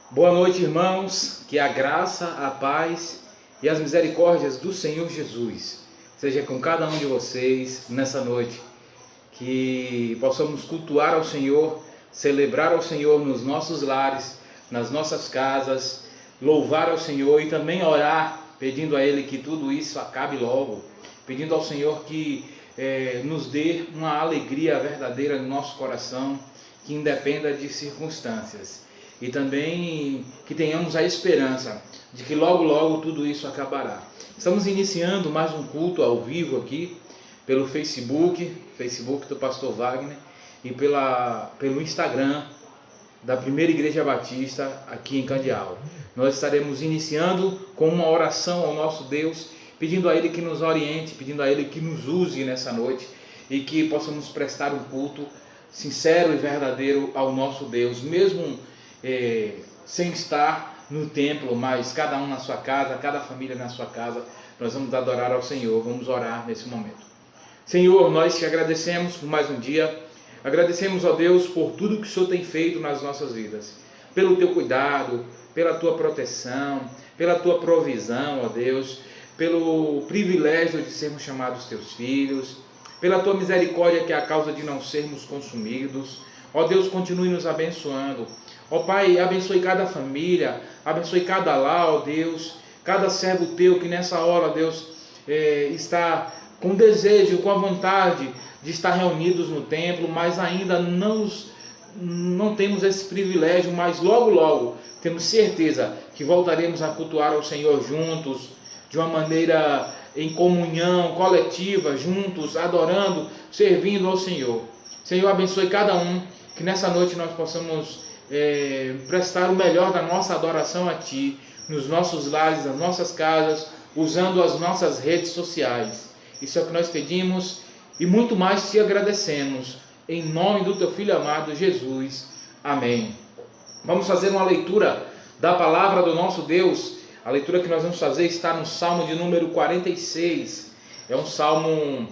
Boa noite, irmãos, que a graça, a paz e as misericórdias do Senhor Jesus seja com cada um de vocês nessa noite, que possamos cultuar ao Senhor, celebrar ao Senhor nos nossos lares, nas nossas casas, louvar ao Senhor e também orar, pedindo a Ele que tudo isso acabe logo, pedindo ao Senhor que nos dê uma alegria verdadeira no nosso coração, que independa de circunstâncias. E também que tenhamos a esperança de que logo logo tudo isso acabará. Estamos iniciando mais um culto ao vivo aqui pelo Facebook do Pastor Wagner, e pelo Instagram da Primeira Igreja Batista aqui em Candial. Nós estaremos iniciando com uma oração ao nosso Deus, pedindo a Ele que nos oriente, pedindo a Ele que nos use nessa noite e que possamos prestar um culto sincero e verdadeiro ao nosso Deus, mesmo sem estar no templo, mas cada um na sua casa, cada família na sua casa. Nós vamos adorar ao Senhor, vamos orar nesse momento. Senhor, nós te agradecemos por mais um dia, agradecemos a Deus por tudo que o Senhor tem feito nas nossas vidas, pelo teu cuidado, pela tua proteção, pela tua provisão, ó Deus, pelo privilégio de sermos chamados teus filhos, pela tua misericórdia que é a causa de não sermos consumidos. Ó Deus, continue nos abençoando. Ó Pai, abençoe cada família, abençoe cada lar, ó Deus, cada servo teu que nessa hora, ó Deus, está com desejo, com a vontade de estar reunidos no templo, mas ainda não temos esse privilégio, mas logo logo temos certeza que voltaremos a cultuar ao Senhor juntos, de uma maneira em comunhão, coletiva, juntos, adorando, servindo ao Senhor. Senhor, abençoe cada um, que nessa noite nós possamos prestar o melhor da nossa adoração a Ti, nos nossos lares, nas nossas casas, usando as nossas redes sociais. Isso é o que nós pedimos e muito mais te agradecemos, em nome do Teu Filho amado Jesus. Amém. Vamos fazer uma leitura da palavra do nosso Deus. A leitura que nós vamos fazer está no Salmo de número 46. É um salmo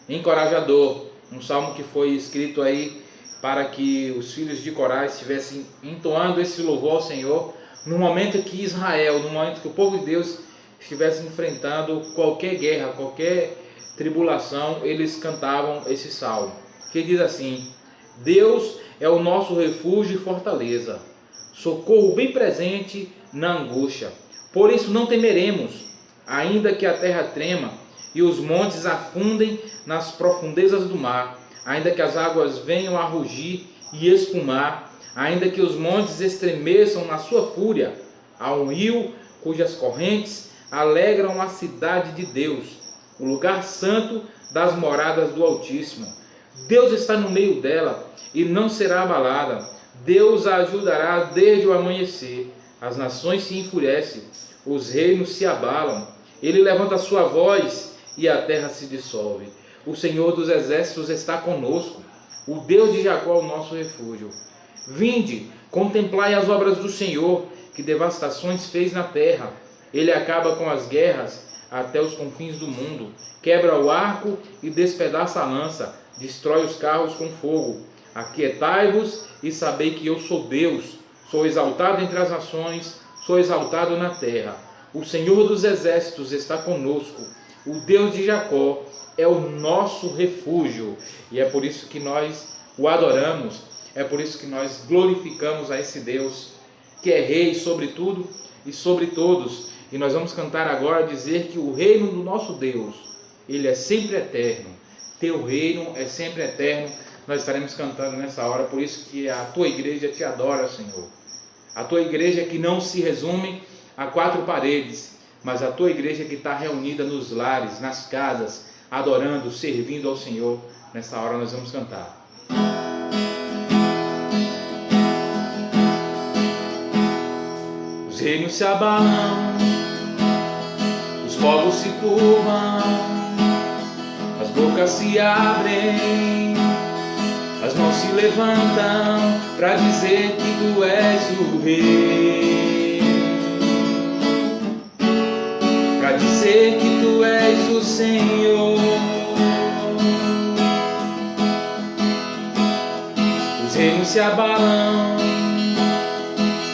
encorajador, um salmo que foi escrito aí para que os filhos de Corá estivessem entoando esse louvor ao Senhor no momento que Israel, no momento que o povo de Deus estivesse enfrentando qualquer guerra, qualquer tribulação, eles cantavam esse salmo, que diz assim: Deus é o nosso refúgio e fortaleza, socorro bem presente na angústia. Por isso não temeremos, ainda que a terra trema e os montes afundem nas profundezas do mar, ainda que as águas venham a rugir e espumar, ainda que os montes estremeçam na sua fúria. Há um rio cujas correntes alegram a cidade de Deus, o lugar santo das moradas do Altíssimo. Deus está no meio dela e não será abalada. Deus a ajudará desde o amanhecer. As nações se enfurecem, os reinos se abalam. Ele levanta a sua voz e a terra se dissolve. O Senhor dos exércitos está conosco. O Deus de Jacó é o nosso refúgio. Vinde, contemplai as obras do Senhor, que devastações fez na terra. Ele acaba com as guerras até os confins do mundo. Quebra o arco e despedaça a lança. Destrói os carros com fogo. Aquietai-vos e sabei que eu sou Deus. Sou exaltado entre as nações, sou exaltado na terra. O Senhor dos exércitos está conosco. O Deus de Jacó é o nosso refúgio. E é por isso que nós o adoramos, é por isso que nós glorificamos a esse Deus, que é rei sobre tudo e sobre todos. E nós vamos cantar agora, dizer que o reino do nosso Deus, ele é sempre eterno. Teu reino é sempre eterno. Nós estaremos cantando nessa hora, por isso que a tua igreja te adora, Senhor. A tua igreja que não se resume a quatro paredes, mas a tua igreja que está reunida nos lares, nas casas, adorando, servindo ao Senhor. Nessa hora nós vamos cantar. Os reinos se abalam, os povos se curvam, as bocas se abrem, as mãos se levantam para dizer que tu és o rei, para dizer que tu és o Senhor. Os reinos se abalam,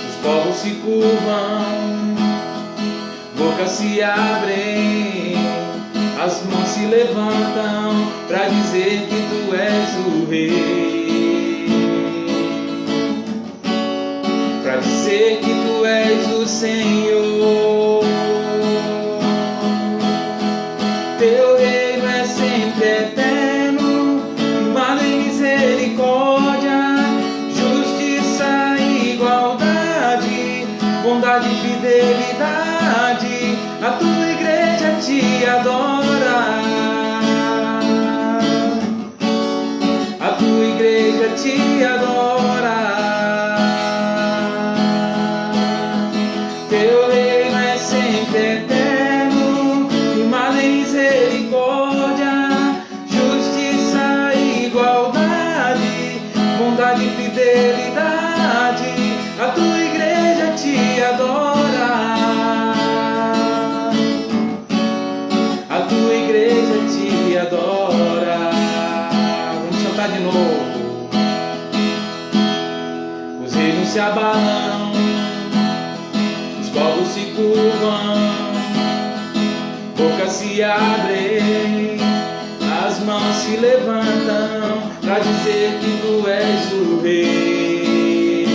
os povos se curvam, bocas se abrem, as mãos se levantam para dizer que tu és o Rei, para dizer que tu és o Senhor. Teu reino é sempre eterno, firmado em misericórdia, justiça e igualdade, bondade e fidelidade. A tua igreja te adora, a tua igreja te adora. Teu reino é sempre eterno, firmado em misericórdia, justiça e igualdade, bondade e fidelidade. A tua igreja te adora, a tua igreja te adora. Vamos cantar de novo. Os reinos se abalam, os povos se curvam, bocas se abrem, as mãos se levantam para dizer que tu és o Rei,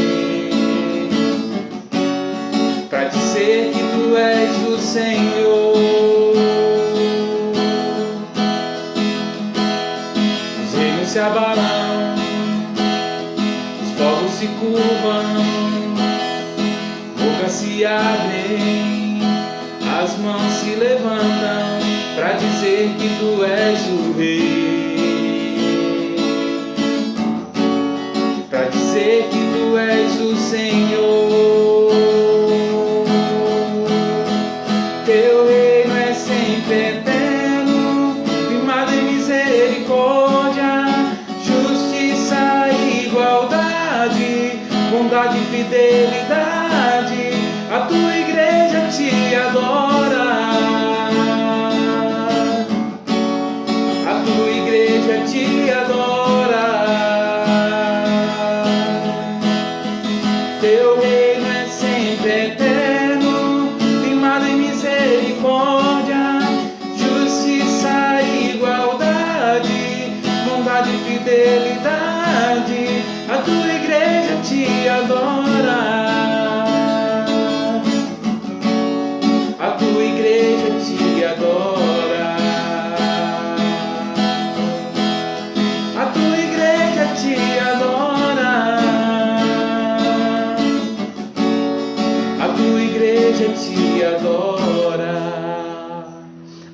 para dizer que tu és o Senhor. Os reinos se abalam, os povos se curvam, bocas se abrem, as mãos se levantam para dizer que tu és o Rei, para dizer que tu és o Senhor. Teu reino é sempre eterno, firmado em misericórdia, justiça e igualdade, bondade e fidelidade. A tua igreja te adora, a tua igreja te adora. Teu reino é sempre eterno, firmado em misericórdia, justiça e igualdade, bondade e fidelidade. A tua igreja te adora, a tua igreja te adora, a tua igreja te adora, a tua igreja te adora.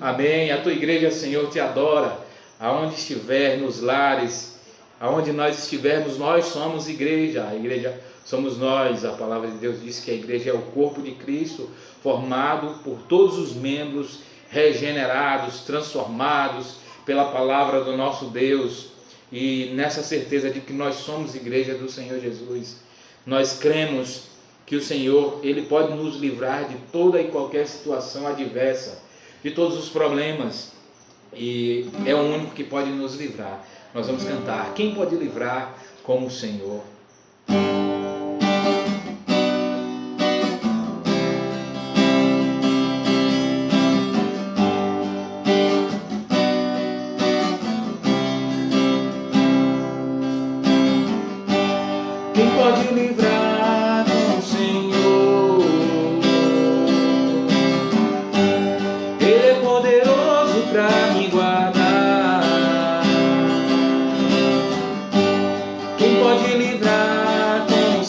Amém. A tua igreja, Senhor, te adora. Aonde estiver, nos lares, aonde nós estivermos, nós somos igreja. A igreja somos nós. A palavra de Deus diz que a igreja é o corpo de Cristo, formado por todos os membros regenerados, transformados pela palavra do nosso Deus. E nessa certeza de que nós somos igreja do Senhor Jesus, nós cremos que o Senhor, Ele pode nos livrar de toda e qualquer situação adversa, de todos os problemas, e é o único que pode nos livrar. Nós vamos cantar: quem pode livrar como o Senhor? Quem pode livrar com o Senhor? Ele é poderoso para me guardar. Quem pode livrar com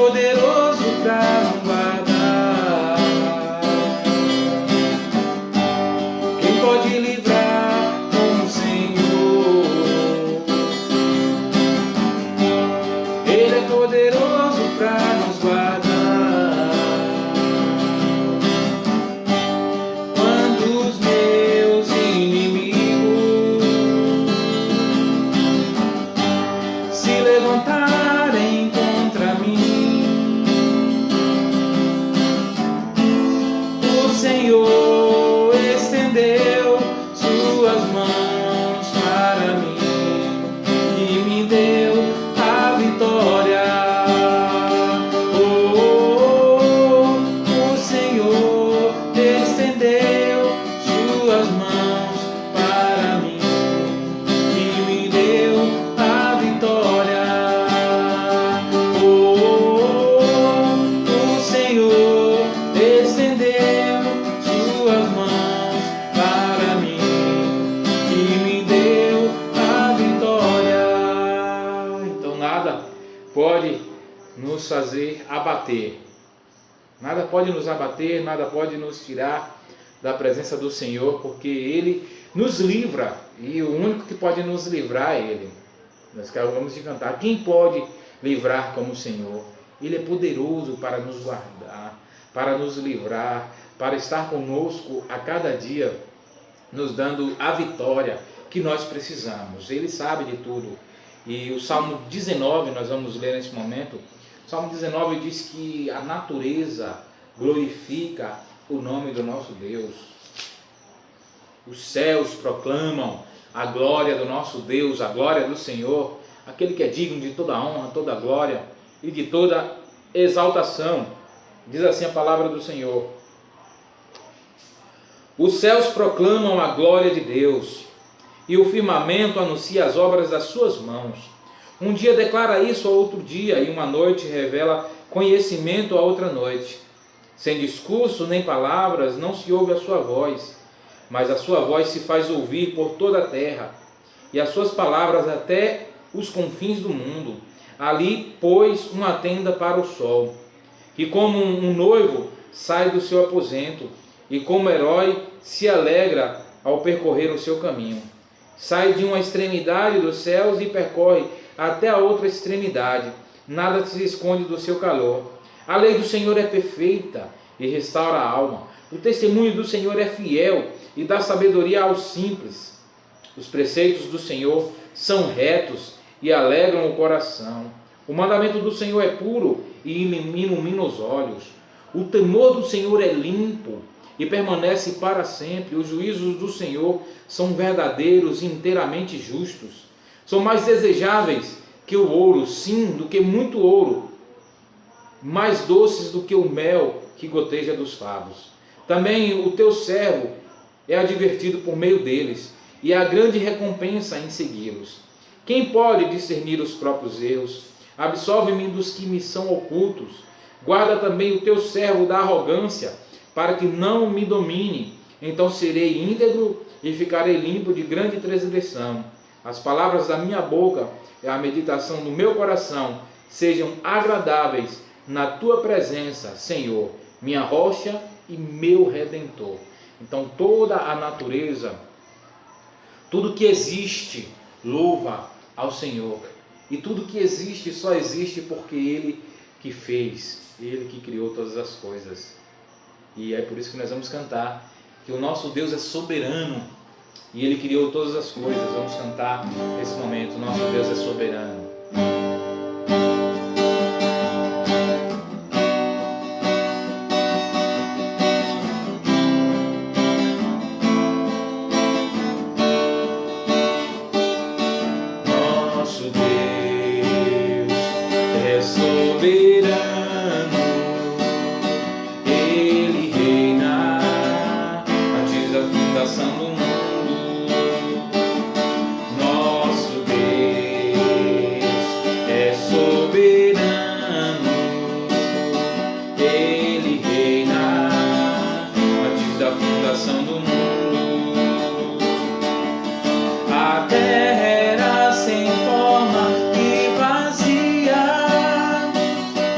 poderoso para nos guardar. Quem pode livrar como o Senhor? Ele é poderoso para nos guardar. Quando os meus inimigos se levantarem contra mim, o Senhor estendeu suas mãos para mim e me deu a vitória. O Senhor estendeu suas mãos para mim e me deu a vitória. O Senhor estendeu suas mãos para mim e me deu a vitória. Então nada pode nos fazer abater. Nada pode nos abater, nada pode nos tirar da presença do Senhor, porque Ele nos livra, e o único que pode nos livrar é Ele. Nós acabamos de cantar, quem pode livrar como o Senhor? Ele é poderoso para nos guardar, para nos livrar, para estar conosco a cada dia, nos dando a vitória que nós precisamos. Ele sabe de tudo. E o Salmo 19, nós vamos ler nesse momento, o Salmo 19 diz que a natureza glorifica o nome do nosso Deus. Os céus proclamam a glória do nosso Deus, a glória do Senhor, aquele que é digno de toda honra, toda glória e de toda exaltação. Diz assim a palavra do Senhor: os céus proclamam a glória de Deus, e o firmamento anuncia as obras das suas mãos. Um dia declara isso a outro dia, e uma noite revela conhecimento a outra noite. Sem discurso nem palavras não se ouve a sua voz, mas a sua voz se faz ouvir por toda a terra, e as suas palavras até os confins do mundo. Ali pôs uma tenda para o sol, e como um noivo sai do seu aposento, e como herói se alegra ao percorrer o seu caminho. Sai de uma extremidade dos céus e percorre até a outra extremidade. Nada se esconde do seu calor. A lei do Senhor é perfeita e restaura a alma. O testemunho do Senhor é fiel e dá sabedoria aos simples. Os preceitos do Senhor são retos e alegram o coração. O mandamento do Senhor é puro e ilumina os olhos. O temor do Senhor é limpo e permanece para sempre. Os juízos do Senhor são verdadeiros e inteiramente justos. São mais desejáveis que o ouro, sim, do que muito ouro, mais doces do que o mel que goteja dos favos. Também o teu servo é advertido por meio deles, e há grande recompensa em segui-los. Quem pode discernir os próprios erros? Absolve-me dos que me são ocultos. Guarda também o teu servo da arrogância, para que não me domine. Então serei íntegro e ficarei limpo de grande transgressão. As palavras da minha boca e a meditação do meu coração sejam agradáveis na tua presença, Senhor, minha rocha e meu redentor. Então toda a natureza, tudo que existe, louva ao Senhor. E tudo que existe só existe porque Ele que fez, Ele que criou todas as coisas. E é por isso que nós vamos cantar que o nosso Deus é soberano e Ele criou todas as coisas. Vamos cantar nesse momento, nosso Deus é soberano. Nosso Deus é soberano. Ele reina antes da fundação do mundo.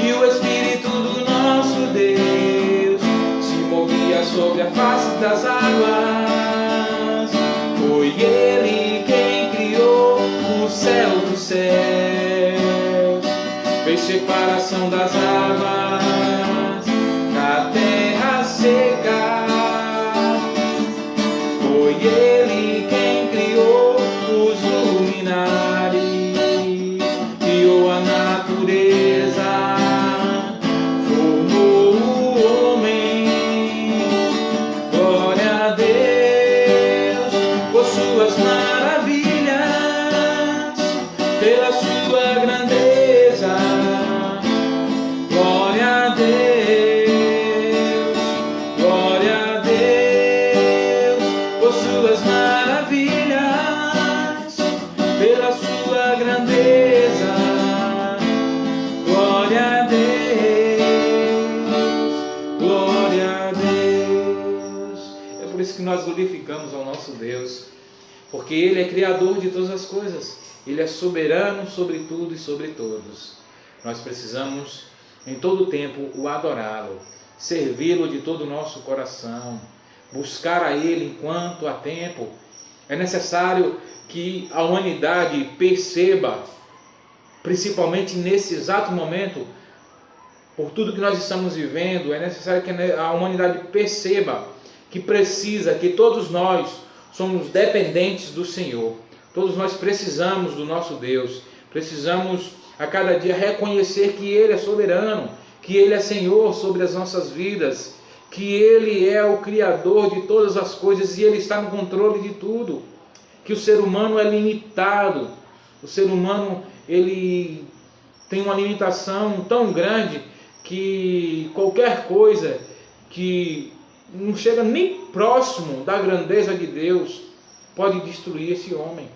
E o Espírito do nosso Deus se movia sobre a face das águas. Foi Ele quem criou o céu dos céus, fez separação das águas na terra seca. Foi Ele quem criou os luminares, criou a natureza, formou o homem. Glória a Deus por suas maravilhas, pela sua grandeza. Glória a Deus, glória a Deus por suas maravilhas, pela sua grandeza. Glória a Deus, glória a Deus. É por isso que nós glorificamos ao nosso Deus, porque Ele é Criador de todas as coisas, Ele é soberano sobre tudo e sobre todos. Nós precisamos em todo o tempo o adorá-lo, servi-lo de todo o nosso coração, buscar a Ele enquanto há tempo. É necessário que a humanidade perceba, principalmente nesse exato momento, por tudo que nós estamos vivendo, é necessário que a humanidade perceba que precisa, que todos nós somos dependentes do Senhor. Todos nós precisamos do nosso Deus, precisamos a cada dia reconhecer que Ele é soberano, que Ele é Senhor sobre as nossas vidas, que Ele é o Criador de todas as coisas e Ele está no controle de tudo, que o ser humano é limitado, o ser humano ele tem uma limitação tão grande que qualquer coisa que não chega nem próximo da grandeza de Deus pode destruir esse homem.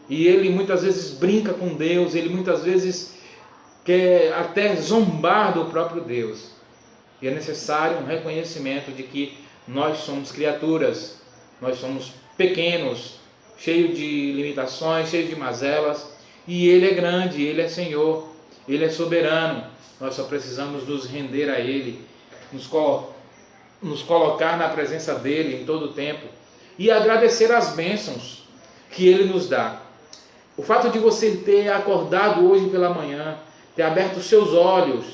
E ele muitas vezes brinca com Deus, ele muitas vezes quer até zombar do próprio Deus. E é necessário um reconhecimento de que nós somos criaturas, nós somos pequenos, cheios de limitações, cheios de mazelas, e Ele é grande, Ele é Senhor, Ele é soberano. Nós só precisamos nos render a Ele, nos colocar na presença dEle em todo o tempo e agradecer as bênçãos que Ele nos dá. O fato de você ter acordado hoje pela manhã, ter aberto os seus olhos,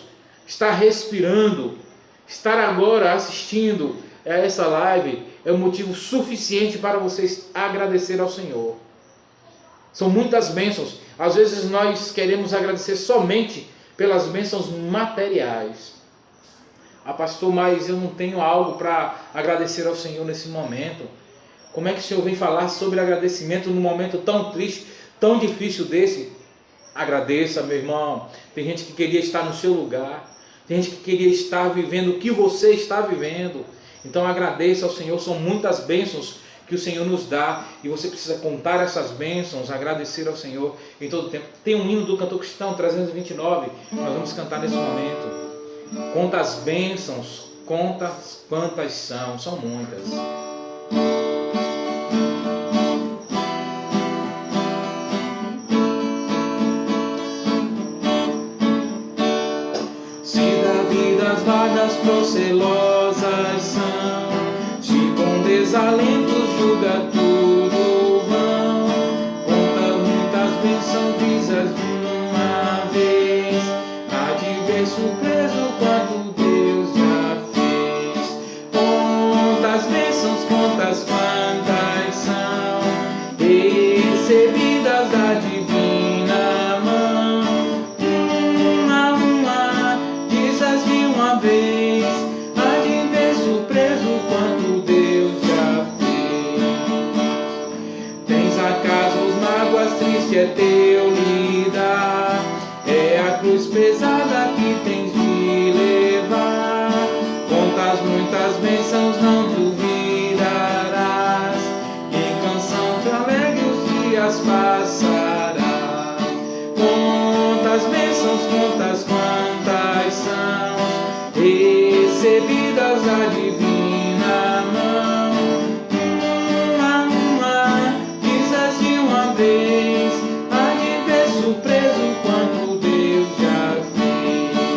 estar respirando, estar agora assistindo a essa live, é um motivo suficiente para vocês agradecer ao Senhor. São muitas bênçãos. Às vezes nós queremos agradecer somente pelas bênçãos materiais. Ah, pastor, mas eu não tenho algo para agradecer ao Senhor nesse momento. Como é que o Senhor vem falar sobre agradecimento num momento tão triste, tão difícil desse? Agradeça, meu irmão. Tem gente que queria estar no seu lugar. Tem gente que queria estar vivendo o que você está vivendo. Então agradeça ao Senhor. São muitas bênçãos que o Senhor nos dá, e você precisa contar essas bênçãos, agradecer ao Senhor em todo o tempo. Tem um hino do cantor cristão 329, nós vamos cantar nesse momento. Conta as bênçãos, conta quantas são muitas. Se da vida as vagas procelosas são, se com desalentos julga tudo vão, conta muitas bênçãos, visas de uma vez, há de ver surpreso quanto Deus já fez. Conta as bênçãos, contas quantas são, recebidas da divina mão, uma, visas de uma vez, há de ver surpreso quanto Deus já fez. Tens acaso os mágoas, triste é teu lidar, é a cruz pesada que tens de levar. Contas muitas bênçãos, não duvidarás, em canção te alegre os dias passarás. Contas bênçãos, contas quantas são, recebidas da divina mão, uma, visas de uma vez, há de ver surpreso quanto Deus já fez.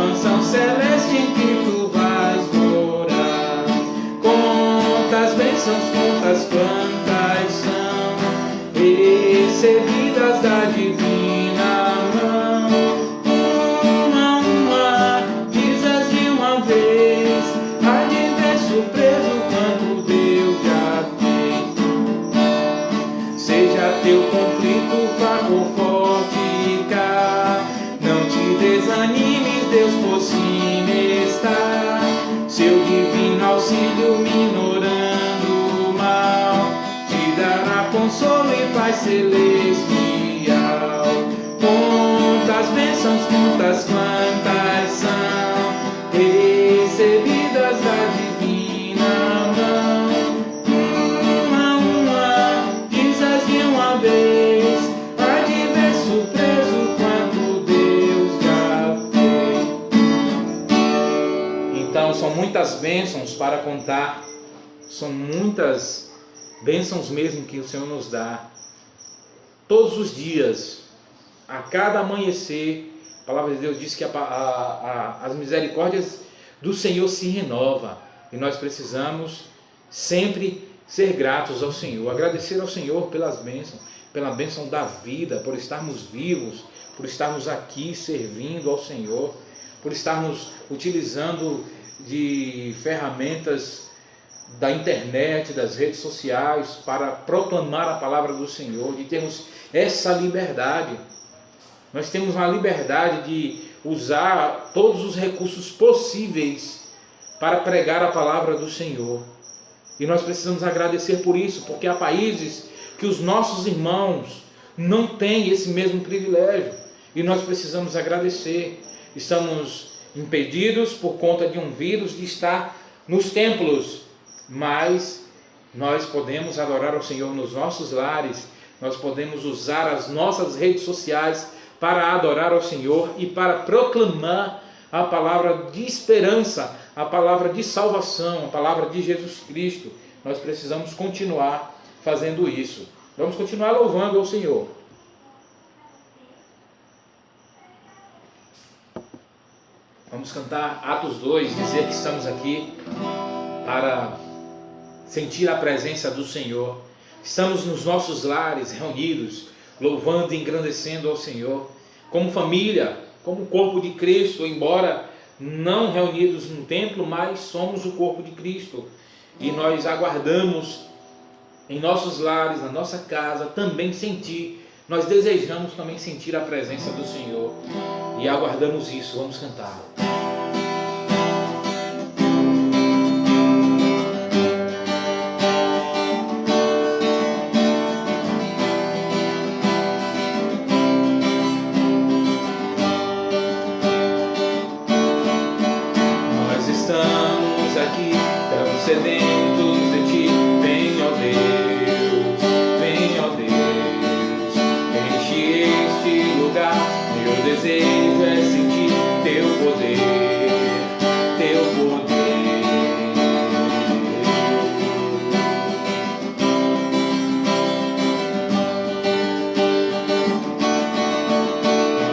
mansão celeste em que tu vais morar. Quantas bênçãos, quantas plantas são recebidas da divina mão. Uma, dizes de uma vez, há de ver surpreso quanto Deus já fez. Seja teu conflito fraco ou forte cá, não te desanimes, Deus por cima está. Seu divino auxílio minorando o mal, te dará consolo e paz celestial. Quantas bênçãos, quantas plantas são recebidas da divina mão. Uma, dizes de uma vez, há de ver surpreso quanto Deus já fez. Então são muitas bênçãos para contar, são muitas bênçãos mesmo que o Senhor nos dá. Todos os dias, a cada amanhecer, a palavra de Deus diz que as misericórdias do Senhor se renovam. E nós precisamos sempre ser gratos ao Senhor, agradecer ao Senhor pelas bênçãos, pela bênção da vida, por estarmos vivos, por estarmos aqui servindo ao Senhor, por estarmos utilizando de ferramentas da internet, das redes sociais, para proclamar a palavra do Senhor, de termos essa liberdade. Nós temos a liberdade de usar todos os recursos possíveis para pregar a palavra do Senhor. E nós precisamos agradecer por isso, porque há países que os nossos irmãos não têm esse mesmo privilégio. E nós precisamos agradecer. Estamos impedidos por conta de um vírus de estar nos templos, mas nós podemos adorar ao Senhor nos nossos lares, nós podemos usar as nossas redes sociais para adorar ao Senhor e para proclamar a palavra de esperança, a palavra de salvação, a palavra de Jesus Cristo. Nós precisamos continuar fazendo isso. Vamos continuar louvando ao Senhor. Vamos cantar Atos 2, dizer que estamos aqui para sentir a presença do Senhor. Estamos nos nossos lares reunidos, louvando e engrandecendo ao Senhor, como família, como corpo de Cristo, embora não reunidos no templo, mas somos o corpo de Cristo. E nós aguardamos em nossos lares, na nossa casa, também sentir, nós desejamos também sentir a presença do Senhor. E aguardamos isso, vamos cantar. Sedentos de ti, vem ó Deus, enche este lugar. Meu desejo é sentir teu poder, teu poder.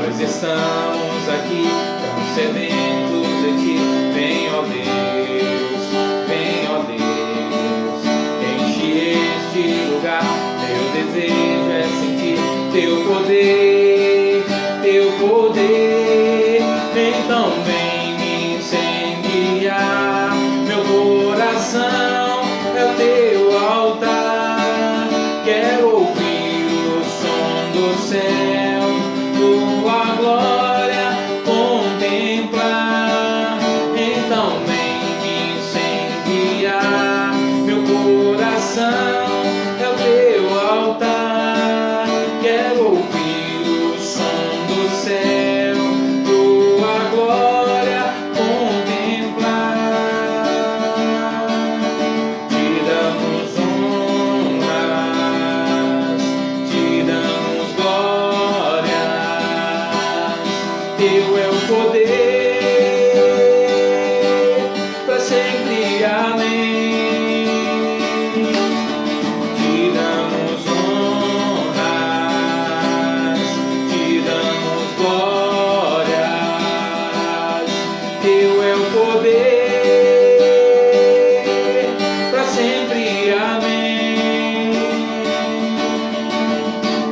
Nós estamos aqui tão sedentos de ti, vem ó Deus. Meu desejo é sentir teu poder, teu poder. Então vem me incendiar, meu coração é o teu altar. Quero ouvir o som do céu, tua glória contemplar. Então vem me incendiar, meu coração. Quero ouvir o som do céu, tua glória Teu é o poder, para sempre, amém.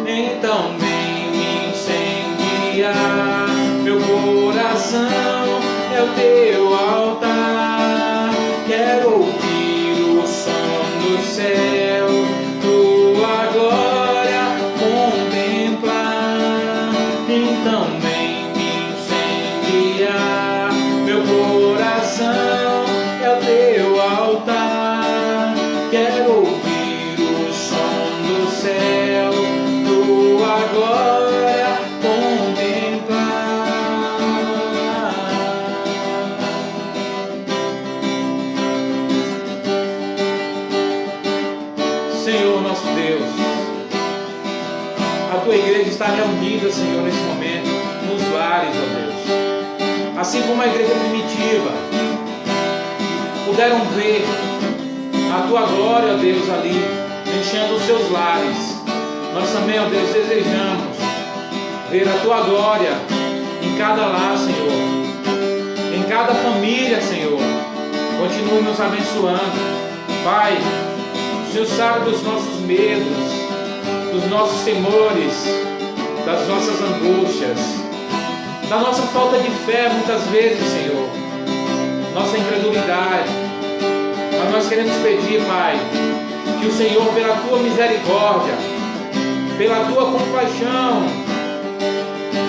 Então vem me incendiar, meu coração é o teu altar. Quero ouvir o som do céu, tua glória contemplar. Então vem me incendiar, meu coração é o teu altar. Quero ouvir o som do céu, tua glória contemplar. Senhor nosso Deus, a tua igreja está reunida, Senhor, nesse momento, nos lares, ó Deus. Assim como a igreja primitiva, puderam ver a tua glória, ó Deus, ali, enchendo os seus lares. Nós também, ó Deus, desejamos ver a tua glória em cada lar, Senhor, em cada família, Senhor. Continue nos abençoando, Pai. O Senhor sabe dos nossos medos, dos nossos temores, das nossas angústias, da nossa falta de fé muitas vezes, Senhor, nossa incredulidade. Mas nós queremos pedir, Pai, que o Senhor, pela tua misericórdia, pela tua compaixão,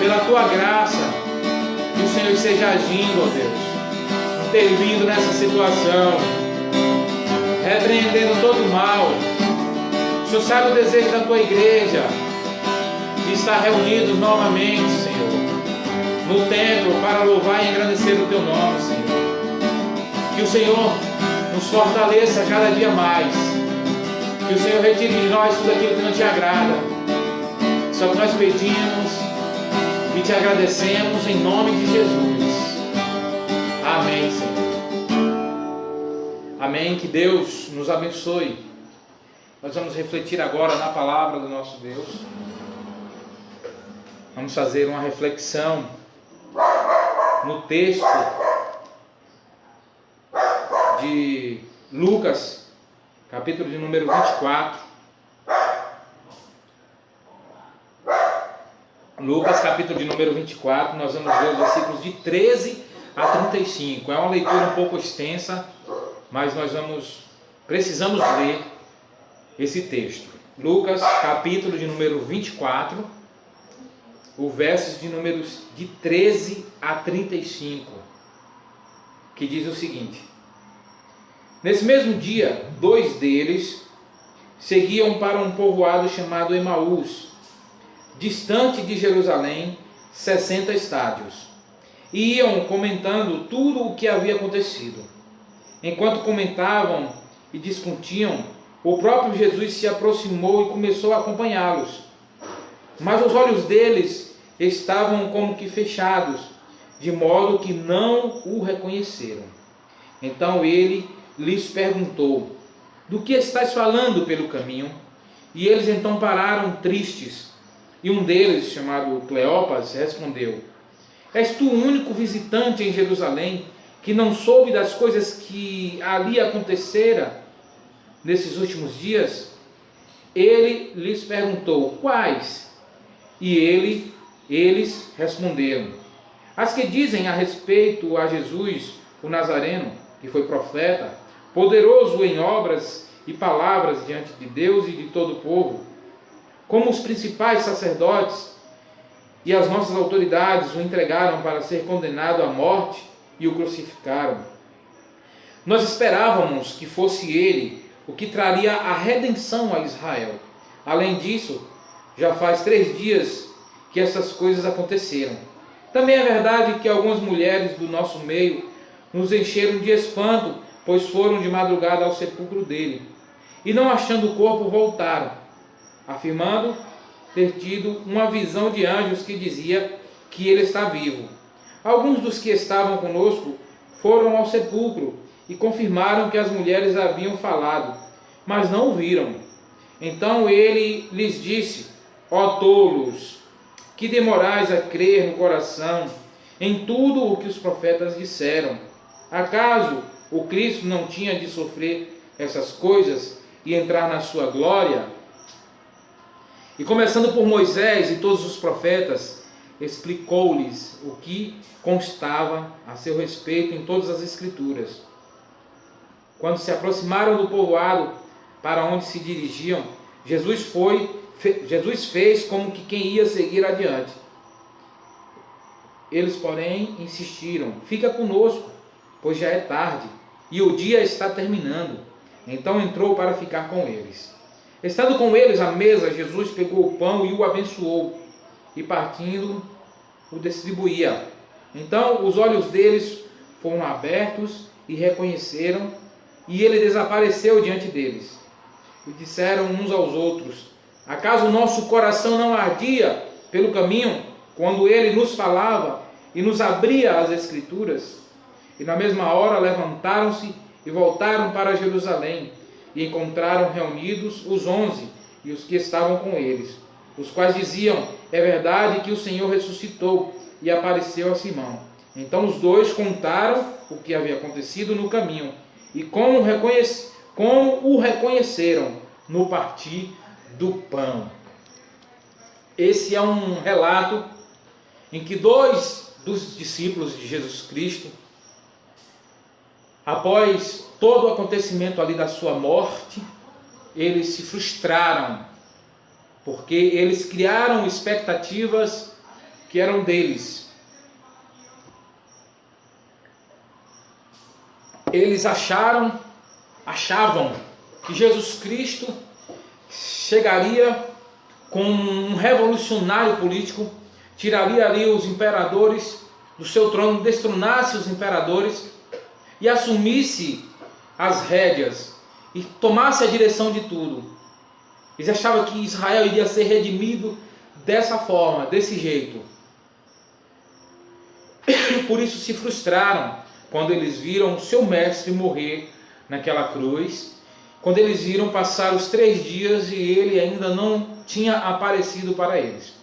pela tua graça, que o Senhor esteja agindo, ó Deus, intervindo nessa situação, repreendendo todo o mal. O Senhor sabe o desejo da tua igreja de estar reunidos novamente, Senhor, no templo para louvar e engrandecer o teu nome, Senhor. Que o Senhor nos fortaleça cada dia mais. Que o Senhor retire de nós tudo aquilo que não te agrada. Só que nós pedimos e te agradecemos em nome de Jesus. Amém, Senhor. Amém. Que Deus nos abençoe. Nós vamos refletir agora na palavra do nosso Deus. Vamos fazer uma reflexão no texto de Lucas, capítulo de número 24. Lucas, capítulo de número 24, nós vamos ver os versículos de 13 a 35. É uma leitura um pouco extensa, mas nós precisamos ler esse texto. Lucas, capítulo de número 24, o versos de números de 13 a 35, que diz o seguinte: Nesse mesmo dia, 2 deles seguiam para um povoado chamado Emaús, distante de Jerusalém, 60 estádios, e iam comentando tudo o que havia acontecido. Enquanto comentavam e discutiam, o próprio Jesus se aproximou e começou a acompanhá-los. Mas os olhos deles estavam como que fechados, de modo que não o reconheceram. Então ele lhes perguntou: do que estáis falando pelo caminho? E eles então pararam tristes. E um deles, chamado Cleopas, respondeu: És tu o único visitante em Jerusalém que não soube das coisas que ali aconteceram nesses últimos dias? Ele lhes perguntou: quais? E eles responderam: as que dizem a respeito a Jesus, o Nazareno, que foi profeta, poderoso em obras e palavras diante de Deus e de todo o povo, como os principais sacerdotes e as nossas autoridades o entregaram para ser condenado à morte e o crucificaram. Nós esperávamos que fosse ele o que traria a redenção a Israel. Além disso, já faz 3 dias que essas coisas aconteceram. Também é verdade que algumas mulheres do nosso meio nos encheram de espanto, pois foram de madrugada ao sepulcro dele, e não achando o corpo voltaram, afirmando ter tido uma visão de anjos que dizia que ele está vivo. Alguns dos que estavam conosco foram ao sepulcro e confirmaram que as mulheres haviam falado, mas não o viram. Então ele lhes disse: ó tolos, que demorais a crer no coração em tudo o que os profetas disseram. Acaso o Cristo não tinha de sofrer essas coisas e entrar na sua glória? E começando por Moisés e todos os profetas, explicou-lhes o que constava a seu respeito em todas as Escrituras. Quando se aproximaram do povoado para onde se dirigiam, Jesus fez como que quem ia seguir adiante. Eles, porém, insistiram: fica conosco, pois já é tarde, e o dia está terminando. Então entrou para ficar com eles. Estando com eles à mesa, Jesus pegou o pão e o abençoou, e partindo, o distribuía. Então os olhos deles foram abertos e reconheceram, e ele desapareceu diante deles. E disseram uns aos outros: acaso nosso coração não ardia pelo caminho, quando ele nos falava e nos abria as Escrituras? E na mesma hora levantaram-se e voltaram para Jerusalém, e encontraram reunidos os 11 e os que estavam com eles, os quais diziam: é verdade que o Senhor ressuscitou e apareceu a Simão. Então os dois contaram o que havia acontecido no caminho e como o reconheceram no partir do pão. Esse é um relato em que dois dos discípulos de Jesus Cristo, após todo o acontecimento ali da sua morte, eles se frustraram, porque eles criaram expectativas que eram deles. Eles achavam que Jesus Cristo chegaria como um revolucionário político, tiraria ali os imperadores do seu trono, destronasse os imperadores e assumisse as rédeas e tomasse a direção de tudo. Eles achavam que Israel iria ser redimido dessa forma, desse jeito. Por isso se frustraram quando eles viram o seu mestre morrer naquela cruz, quando eles viram passar os 3 dias e ele ainda não tinha aparecido para eles.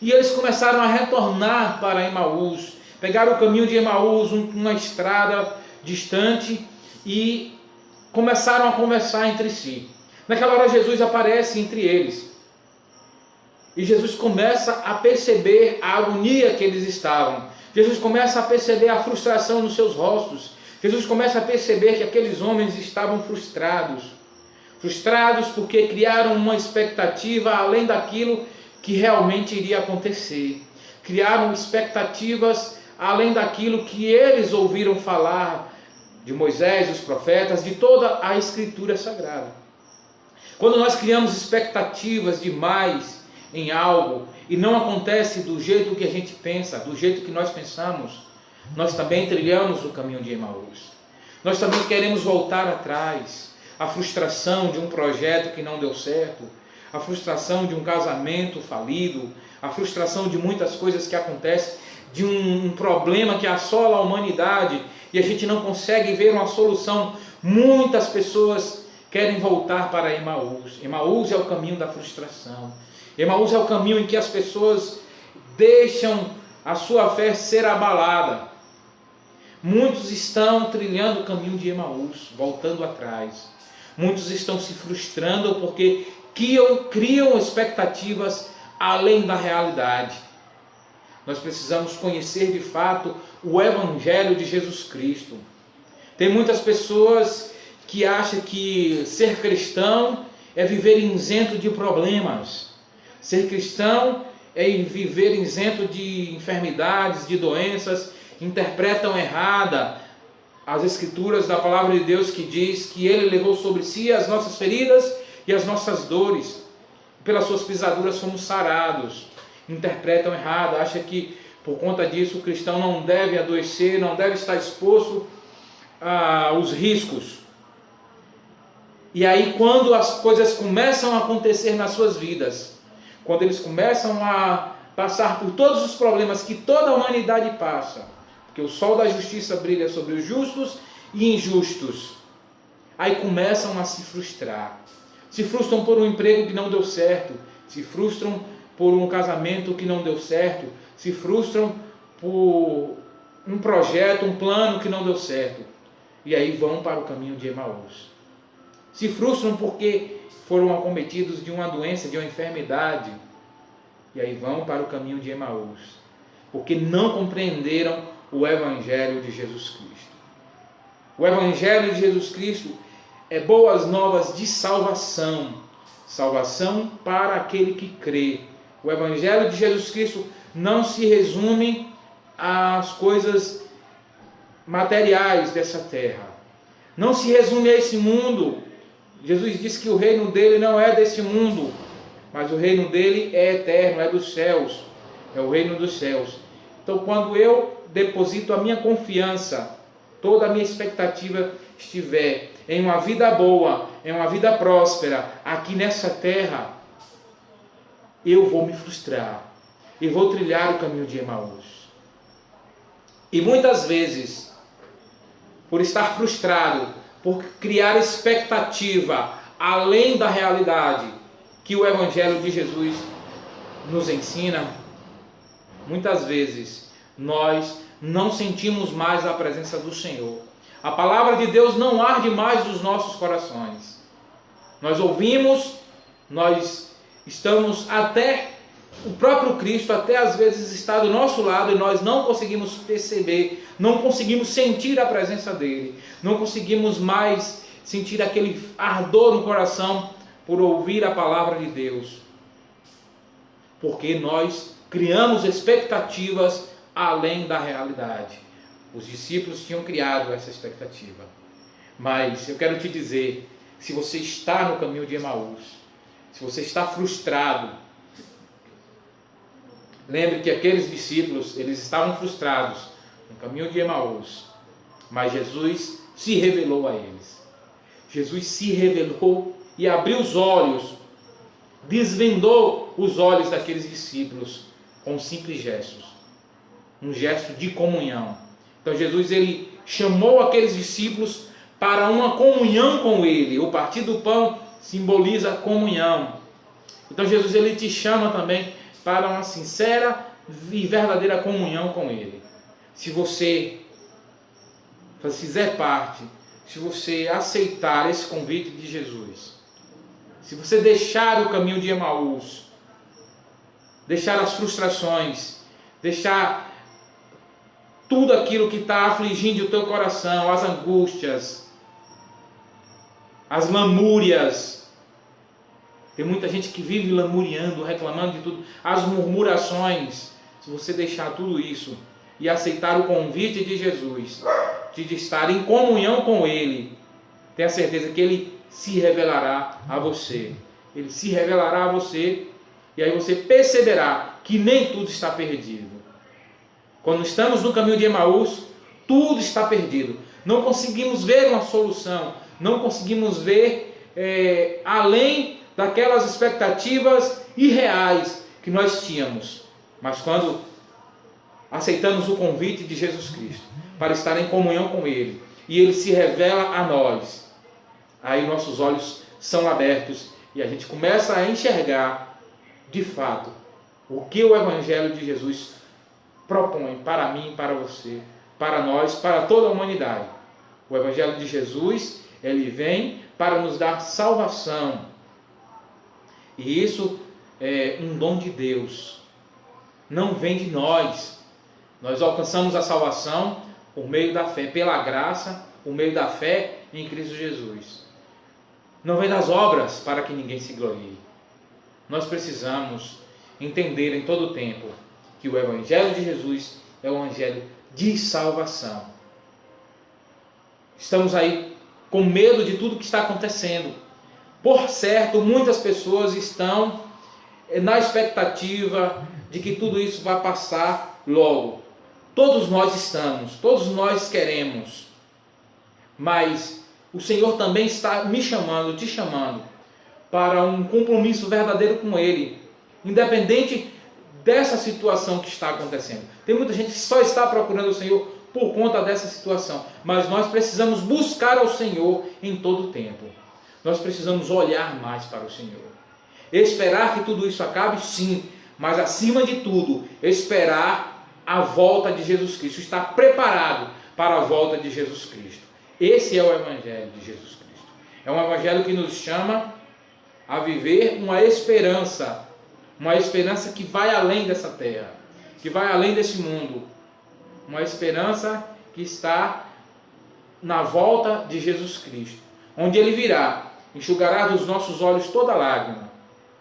E eles começaram a retornar para Emaús, pegaram o caminho de Emaús, uma estrada distante, e começaram a conversar entre si. Naquela hora Jesus aparece entre eles. E Jesus começa a perceber a agonia que eles estavam. Jesus começa a perceber a frustração nos seus rostos. Jesus começa a perceber que aqueles homens estavam frustrados. Frustrados porque criaram uma expectativa além daquilo que realmente iria acontecer. Criaram expectativas além daquilo que eles ouviram falar de Moisés, dos profetas, de toda a Escritura Sagrada. Quando nós criamos expectativas demais em algo e não acontece do jeito que a gente pensa, do jeito que nós pensamos, nós também trilhamos o caminho de Emaús. Nós também queremos voltar atrás. A frustração de um projeto que não deu certo, a frustração de um casamento falido, a frustração de muitas coisas que acontecem, de um problema que assola a humanidade e a gente não consegue ver uma solução. Muitas pessoas querem voltar para Emaús. Emaús é o caminho da frustração. Emaús é o caminho em que as pessoas deixam a sua fé ser abalada. Muitos estão trilhando o caminho de Emaús, voltando atrás. Muitos estão se frustrando porque criam expectativas além da realidade. Nós precisamos conhecer de fato o Evangelho de Jesus Cristo. Tem muitas pessoas que acham que ser cristão é viver isento de problemas. Ser cristão é viver isento de enfermidades, de doenças. Interpretam errada as Escrituras da Palavra de Deus, que diz que Ele levou sobre si as nossas feridas e as nossas dores. Pelas suas pisaduras fomos sarados. Interpretam errado, acham que por conta disso o cristão não deve adoecer, não deve estar exposto aos riscos. E aí, quando as coisas começam a acontecer nas suas vidas, quando eles começam a passar por todos os problemas que toda a humanidade passa, porque o sol da justiça brilha sobre os justos e injustos, aí começam a se frustrar. Se frustram por um emprego que não deu certo, se frustram por um casamento que não deu certo, se frustram por um projeto, um plano que não deu certo. E aí vão para o caminho de Emaús. Se frustram porque foram acometidos de uma doença, de uma enfermidade. E aí vão para o caminho de Emaús. Porque não compreenderam o Evangelho de Jesus Cristo. O Evangelho de Jesus Cristo é boas novas de salvação. Salvação para aquele que crê. O Evangelho de Jesus Cristo não se resume às coisas materiais dessa terra. Não se resume a esse mundo. Jesus disse que o reino dele não é desse mundo, mas o reino dele é eterno, é dos céus. É o reino dos céus. Então, quando eu deposito a minha confiança, toda a minha expectativa estiver em uma vida boa, em uma vida próspera, aqui nessa terra, eu vou me frustrar e vou trilhar o caminho de Emaús. E muitas vezes, por estar frustrado, por criar expectativa além da realidade que o Evangelho de Jesus nos ensina, muitas vezes nós não sentimos mais a presença do Senhor. A palavra de Deus não arde mais nos nossos corações. Nós ouvimos, nós estamos até, o próprio Cristo até às vezes está do nosso lado e nós não conseguimos perceber, não conseguimos sentir a presença dele, não conseguimos mais sentir aquele ardor no coração por ouvir a palavra de Deus. Porque nós criamos expectativas além da realidade. Os discípulos tinham criado essa expectativa. Mas eu quero te dizer, se você está no caminho de Emaús, se você está frustrado, lembre que aqueles discípulos, eles estavam frustrados no caminho de Emaús, mas Jesus se revelou a eles. Jesus se revelou e abriu os olhos, desvendou os olhos daqueles discípulos com simples gestos, um gesto de comunhão. Então Jesus, ele chamou aqueles discípulos para uma comunhão com ele. O partir do pão simboliza comunhão. Então Jesus, ele te chama também para uma sincera e verdadeira comunhão com ele. Se você fizer parte, se você aceitar esse convite de Jesus, se você deixar o caminho de Emaús, deixar as frustrações, deixar tudo aquilo que está afligindo o teu coração, as angústias, as lamúrias. Tem muita gente que vive lamuriando, reclamando de tudo, as murmurações. Se você deixar tudo isso e aceitar o convite de Jesus, de estar em comunhão com Ele, tenha certeza que Ele se revelará a você. Ele se revelará a você e aí você perceberá que nem tudo está perdido. Quando estamos no caminho de Emaús, tudo está perdido. Não conseguimos ver uma solução, não conseguimos ver além daquelas expectativas irreais que nós tínhamos. Mas quando aceitamos o convite de Jesus Cristo para estar em comunhão com Ele, e Ele se revela a nós, aí nossos olhos são abertos e a gente começa a enxergar de fato o que o Evangelho de Jesus propõe para mim, para você, para nós, para toda a humanidade. O Evangelho de Jesus, ele vem para nos dar salvação. E isso é um dom de Deus. Não vem de nós. Nós alcançamos a salvação por meio da fé, pela graça, por meio da fé em Cristo Jesus. Não vem das obras para que ninguém se glorie. Nós precisamos entender em todo o tempo que o Evangelho de Jesus é o Evangelho de salvação. Estamos aí com medo de tudo que está acontecendo. Por certo, muitas pessoas estão na expectativa de que tudo isso vai passar logo. Todos nós estamos, todos nós queremos. Mas o Senhor também está me chamando, te chamando, para um compromisso verdadeiro com Ele, independente dessa situação que está acontecendo. Tem muita gente que só está procurando o Senhor por conta dessa situação, mas nós precisamos buscar ao Senhor em todo o tempo. Nós precisamos olhar mais para o Senhor. Esperar que tudo isso acabe, sim, mas acima de tudo, esperar a volta de Jesus Cristo, estar preparado para a volta de Jesus Cristo. Esse é o Evangelho de Jesus Cristo. É um Evangelho que nos chama a viver uma esperança que vai além dessa terra, que vai além desse mundo, uma esperança que está na volta de Jesus Cristo, onde Ele virá, enxugará dos nossos olhos toda lágrima,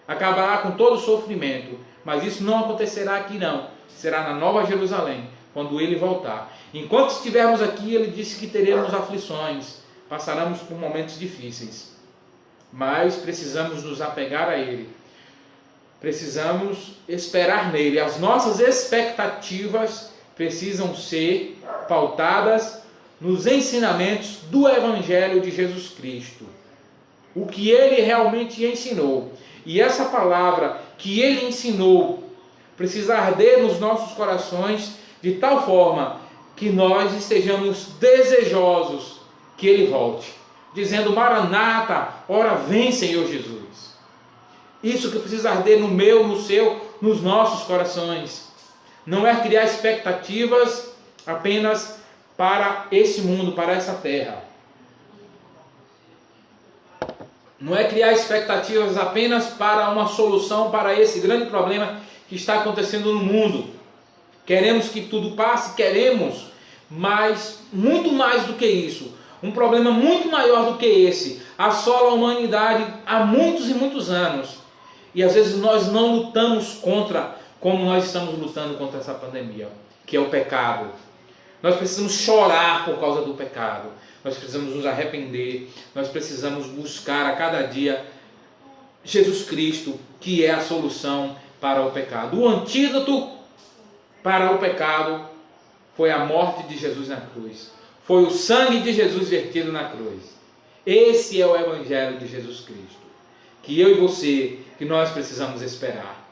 acabará com todo sofrimento, mas isso não acontecerá aqui não, será na Nova Jerusalém, quando Ele voltar. Enquanto estivermos aqui, Ele disse que teremos aflições, passaremos por momentos difíceis, mas precisamos nos apegar a Ele, precisamos esperar nele. As nossas expectativas precisam ser pautadas nos ensinamentos do Evangelho de Jesus Cristo, o que Ele realmente ensinou. E essa palavra que Ele ensinou precisa arder nos nossos corações de tal forma que nós estejamos desejosos que Ele volte, dizendo: Maranata, ora vem, Senhor Jesus. Isso que precisa arder no meu, no seu, nos nossos corações. Não é criar expectativas apenas para esse mundo, para essa terra. Não é criar expectativas apenas para uma solução para esse grande problema que está acontecendo no mundo. Queremos que tudo passe, queremos, mas muito mais do que isso. Um problema muito maior do que esse assola a humanidade há muitos e muitos anos. E às vezes nós não lutamos contra, como nós estamos lutando contra essa pandemia, que é o pecado. Nós precisamos chorar por causa do pecado. Nós precisamos nos arrepender. Nós precisamos buscar a cada dia Jesus Cristo, que é a solução para o pecado. O antídoto para o pecado foi a morte de Jesus na cruz. Foi o sangue de Jesus vertido na cruz. Esse é o Evangelho de Jesus Cristo, que eu e você, que nós precisamos esperar.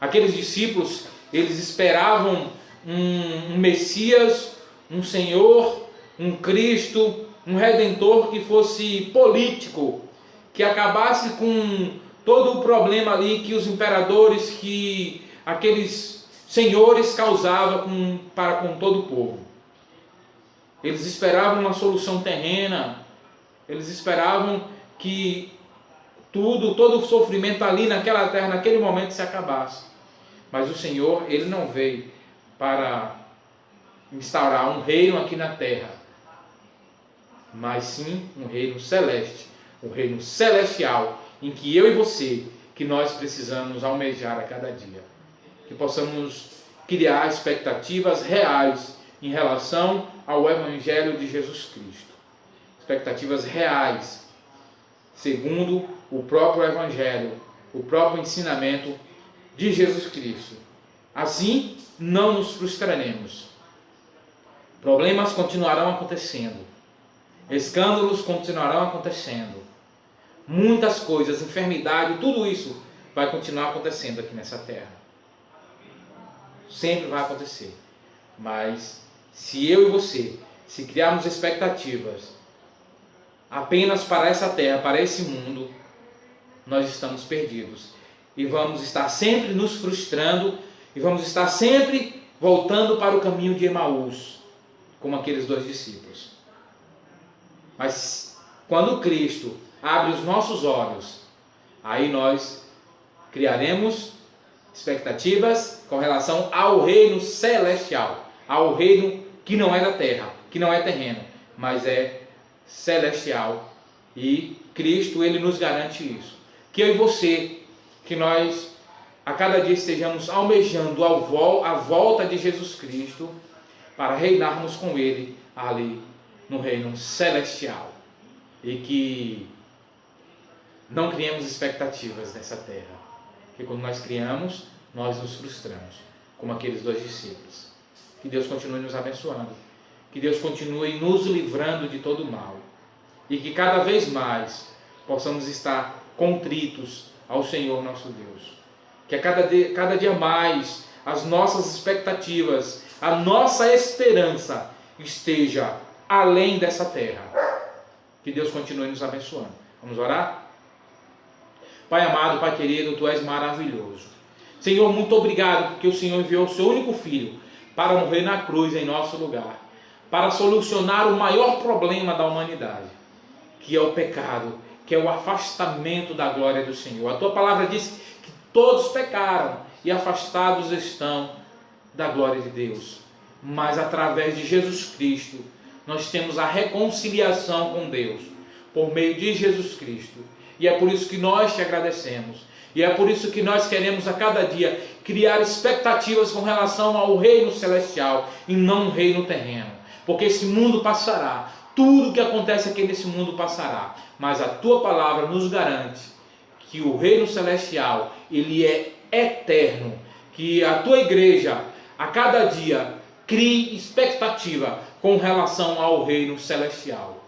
Aqueles discípulos, eles esperavam um Messias, um Senhor, um Cristo, um Redentor que fosse político, que acabasse com todo o problema ali que os imperadores, que aqueles senhores causavam para com todo o povo. Eles esperavam uma solução terrena, eles esperavam que todo o sofrimento ali naquela terra, naquele momento, se acabasse. Mas o Senhor, Ele não veio para instaurar um reino aqui na terra, mas sim um reino celeste, um reino celestial, em que eu e você, que nós precisamos almejar a cada dia. Que possamos criar expectativas reais em relação ao Evangelho de Jesus Cristo. Expectativas reais, segundo o próprio Evangelho, o próprio ensinamento de Jesus Cristo. Assim, não nos frustraremos. Problemas continuarão acontecendo. Escândalos continuarão acontecendo. Muitas coisas, enfermidade, tudo isso vai continuar acontecendo aqui nessa terra. Sempre vai acontecer. Mas, se eu e você, se criarmos expectativas apenas para essa terra, para esse mundo, nós estamos perdidos. E vamos estar sempre nos frustrando, e vamos estar sempre voltando para o caminho de Emaús, como aqueles dois discípulos. Mas quando Cristo abre os nossos olhos, aí nós criaremos expectativas com relação ao reino celestial, ao reino que não é da terra, que não é terreno, mas é celestial. E Cristo, Ele nos garante isso. Que eu e você, que nós a cada dia estejamos almejando a volta de Jesus Cristo para reinarmos com Ele ali no reino celestial. E que não criemos expectativas nessa terra. Porque quando nós criamos, nós nos frustramos, como aqueles dois discípulos. Que Deus continue nos abençoando. Que Deus continue nos livrando de todo mal. E que cada vez mais possamos estar contritos ao Senhor nosso Deus. Que a cada dia mais as nossas expectativas, a nossa esperança esteja além dessa terra. Que Deus continue nos abençoando. Vamos orar? Pai amado, Pai querido, Tu és maravilhoso. Senhor, muito obrigado porque o Senhor enviou o Seu único Filho para morrer na cruz em nosso lugar, para solucionar o maior problema da humanidade, que é o pecado, que é o afastamento da glória do Senhor. A tua palavra diz que todos pecaram e afastados estão da glória de Deus. Mas através de Jesus Cristo, nós temos a reconciliação com Deus, por meio de Jesus Cristo. E é por isso que nós te agradecemos. E é por isso que nós queremos a cada dia criar expectativas com relação ao reino celestial e não o reino terreno. Porque esse mundo passará, tudo que acontece aqui nesse mundo passará. Mas a tua palavra nos garante que o reino celestial, ele é eterno. Que a tua igreja, a cada dia, crie expectativa com relação ao reino celestial.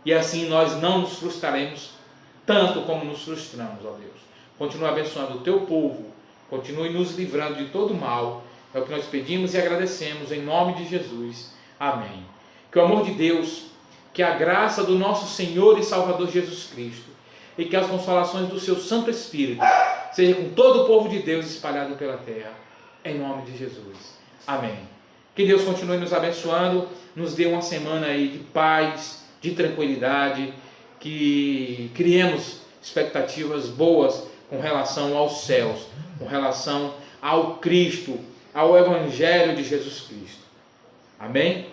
E assim nós não nos frustraremos tanto como nos frustramos, ó Deus. Continue abençoando o teu povo, continue nos livrando de todo mal. É o que nós pedimos e agradecemos em nome de Jesus. Amém. Que o amor de Deus, que a graça do nosso Senhor e Salvador Jesus Cristo e que as consolações do seu Santo Espírito seja com todo o povo de Deus espalhado pela terra, em nome de Jesus. Amém. Que Deus continue nos abençoando, nos dê uma semana aí de paz, de tranquilidade, que criemos expectativas boas com relação aos céus, com relação ao Cristo, ao Evangelho de Jesus Cristo. Amém?